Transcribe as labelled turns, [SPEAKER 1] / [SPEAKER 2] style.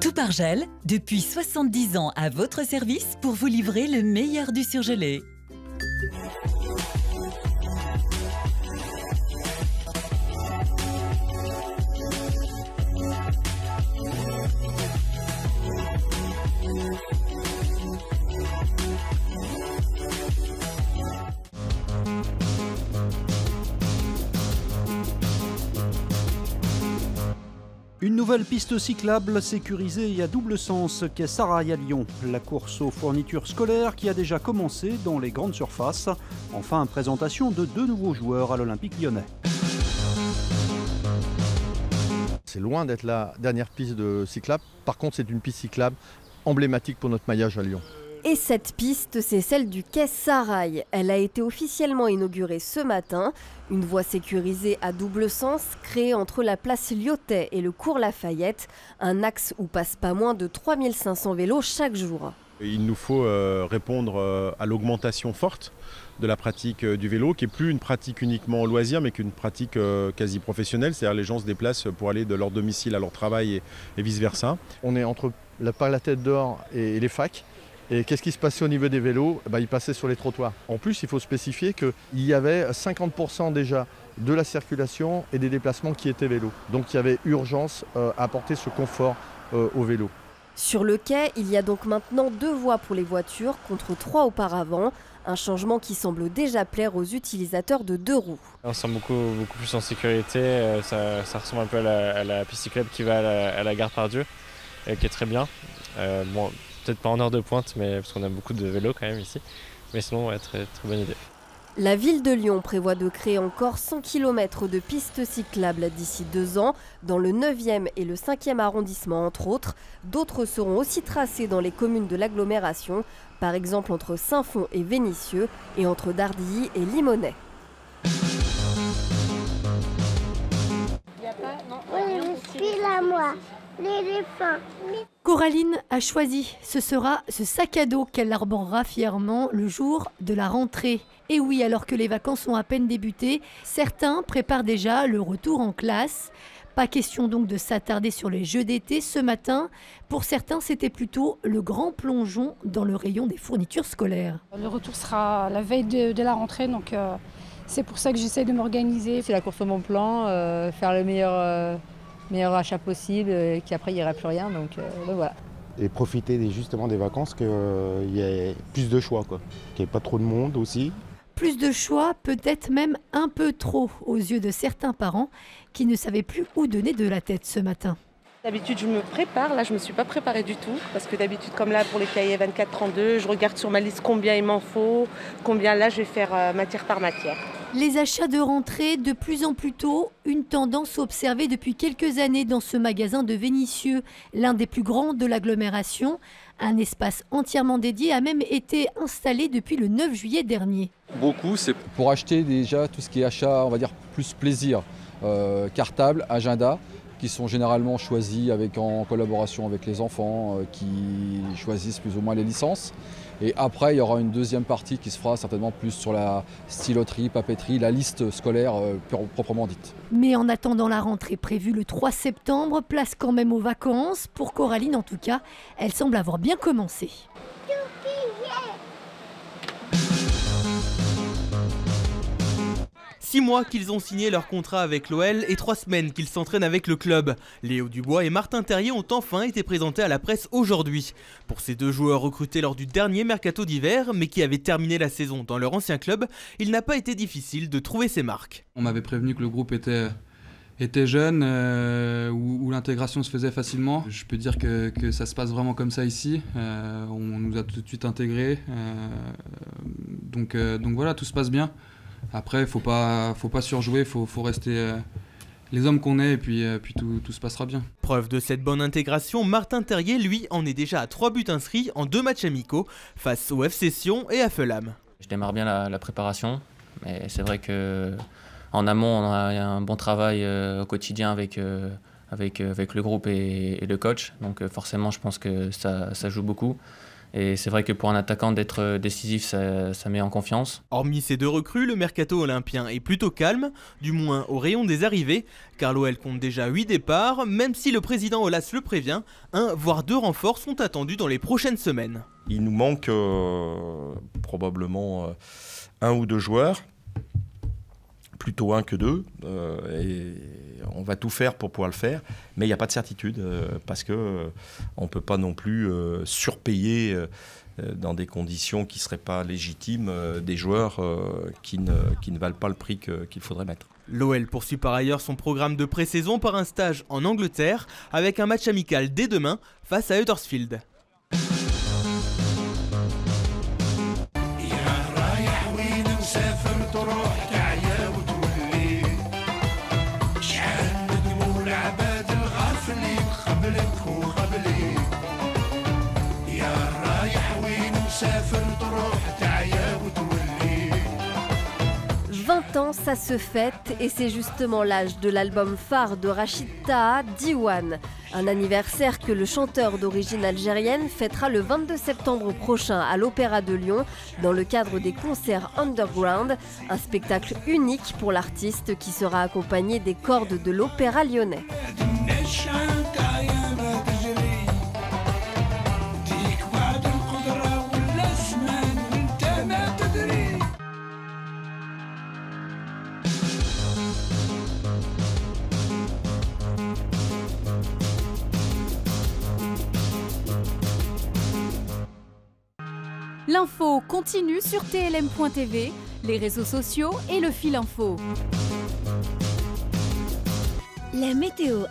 [SPEAKER 1] Toupargel, depuis 70 ans à votre service pour vous livrer le meilleur du surgelé.
[SPEAKER 2] Une nouvelle piste cyclable sécurisée et à double sens qu'est Sarail à Lyon. La course aux fournitures scolaires qui a déjà commencé dans les grandes surfaces. Enfin, présentation de 2 nouveaux joueurs à l'Olympique lyonnais.
[SPEAKER 3] C'est loin d'être la dernière piste de cyclable. Par contre, c'est une piste cyclable emblématique pour notre maillage à Lyon.
[SPEAKER 4] Et cette piste, c'est celle du quai Sarail. Elle a été officiellement inaugurée ce matin. Une voie sécurisée à double sens, créée entre la place Lyotet et le cours Lafayette. Un axe où passent pas moins de 3500 vélos chaque jour.
[SPEAKER 5] Il nous faut répondre à l'augmentation forte de la pratique du vélo, qui n'est plus une pratique uniquement au loisir, mais qu'une pratique quasi professionnelle. C'est-à-dire les gens se déplacent pour aller de leur domicile à leur travail et vice-versa.
[SPEAKER 3] On est entre la tête d'or et les facs. Et qu'est-ce qui se passait au niveau des vélos? Ils passaient sur les trottoirs. En plus, il faut spécifier qu'il y avait 50% déjà de la circulation et des déplacements qui étaient vélos. Donc il y avait urgence à apporter ce confort aux vélos. Sur
[SPEAKER 4] le quai, il y a donc maintenant 2 voies pour les voitures contre 3 auparavant. Un changement qui semble déjà plaire aux utilisateurs de 2 roues.
[SPEAKER 6] On se sent beaucoup plus en sécurité. Ça ressemble un peu à la piste cyclable qui va à la gare Pardieu, qui est très bien. Bon, peut-être pas en heure de pointe, mais parce qu'on a beaucoup de vélos quand même ici. Mais sinon, ouais, très bonne idée.
[SPEAKER 4] La ville de Lyon prévoit de créer encore 100 km de pistes cyclables d'ici 2 ans, dans le 9e et le 5e arrondissement entre autres. D'autres seront aussi tracées dans les communes de l'agglomération, par exemple entre Saint-Fond et Vénissieux et entre Dardilly et Limonest.
[SPEAKER 7] Coraline a choisi, ce sera ce sac à dos qu'elle arborera fièrement le jour de la rentrée. Et oui, alors que les vacances ont à peine débuté, certains préparent déjà le retour en classe. Pas question donc de s'attarder sur les jeux d'été ce matin. Pour certains, c'était plutôt le grand plongeon dans le rayon des fournitures scolaires.
[SPEAKER 8] Le retour sera la veille de la rentrée, donc c'est pour ça que j'essaie de m'organiser.
[SPEAKER 9] C'est la course au Mont Blanc, faire le meilleur achat possible, qu'après il n'y aura plus rien, donc voilà.
[SPEAKER 10] Et profiter justement des vacances, qu'il y ait plus de choix, qu'il n'y ait pas trop de monde aussi.
[SPEAKER 7] Plus de choix, peut-être même un peu trop aux yeux de certains parents qui ne savaient plus où donner de la tête ce matin.
[SPEAKER 11] D'habitude, je me prépare. Là, je ne me suis pas préparée du tout. Parce que d'habitude, comme là, pour les cahiers 24-32, je regarde sur ma liste combien il m'en faut, combien là, je vais faire matière par matière.
[SPEAKER 7] Les achats de rentrée de plus en plus tôt, une tendance observée depuis quelques années dans ce magasin de Vénissieux, l'un des plus grands de l'agglomération. Un espace entièrement dédié a même été installé depuis le 9 juillet dernier.
[SPEAKER 12] Beaucoup, c'est pour acheter déjà tout ce qui est achat, on va dire, plus plaisir. Cartable, agenda, qui sont généralement choisis en collaboration avec les enfants qui choisissent plus ou moins les licences. Et après, il y aura une deuxième partie qui se fera certainement plus sur la styloterie, papeterie, la liste scolaire proprement dite.
[SPEAKER 7] Mais en attendant la rentrée prévue le 3 septembre, place quand même aux vacances. Pour Coraline en tout cas, elle semble avoir bien commencé.
[SPEAKER 13] 6 mois qu'ils ont signé leur contrat avec l'OL et 3 semaines qu'ils s'entraînent avec le club. Léo Dubois et Martin Terrier ont enfin été présentés à la presse aujourd'hui. Pour ces 2 joueurs recrutés lors du dernier mercato d'hiver, mais qui avaient terminé la saison dans leur ancien club, il n'a pas été difficile de trouver ses marques.
[SPEAKER 14] On m'avait prévenu que le groupe était jeune, où l'intégration se faisait facilement. Je peux dire que ça se passe vraiment comme ça ici. On nous a tout de suite intégrés. Donc voilà, tout se passe bien. Après, faut pas surjouer, faut rester les hommes qu'on est et puis tout se passera bien.
[SPEAKER 13] Preuve de cette bonne intégration, Martin Terrier, lui, en est déjà à 3 buts inscrits en 2 matchs amicaux face au FC Sion et à Fulham.
[SPEAKER 15] Je démarre bien la préparation, mais c'est vrai qu'en amont, on a un bon travail au quotidien avec le groupe et le coach. Donc forcément, je pense que ça joue beaucoup. Et c'est vrai que pour un attaquant d'être décisif, ça met en confiance.
[SPEAKER 13] Hormis ces deux recrues, le mercato olympien est plutôt calme, du moins au rayon des arrivées, car l'OL compte déjà 8 départs, même si le président Aulas le prévient, 1 voire 2 renforts sont attendus dans les prochaines semaines.
[SPEAKER 16] Il nous manque probablement 1 ou 2 joueurs, plutôt 1 que 2, et on va tout faire pour pouvoir le faire, mais il n'y a pas de certitude, parce qu'on ne peut pas non plus surpayer dans des conditions qui ne seraient pas légitimes des joueurs qui ne valent pas le prix qu'il faudrait mettre.
[SPEAKER 13] L'OL poursuit par ailleurs son programme de pré-saison par un stage en Angleterre, avec un match amical dès demain face à Huddersfield.
[SPEAKER 4] Ça se fête et c'est justement l'âge de l'album phare de Rachid Taha, Diwan. Un anniversaire que le chanteur d'origine algérienne fêtera le 22 septembre prochain à l'Opéra de Lyon dans le cadre des concerts Underground, un spectacle unique pour l'artiste qui sera accompagné des cordes de l'Opéra lyonnais.
[SPEAKER 17] L'info continue sur TLM.tv, les réseaux sociaux et le fil info.
[SPEAKER 1] La météo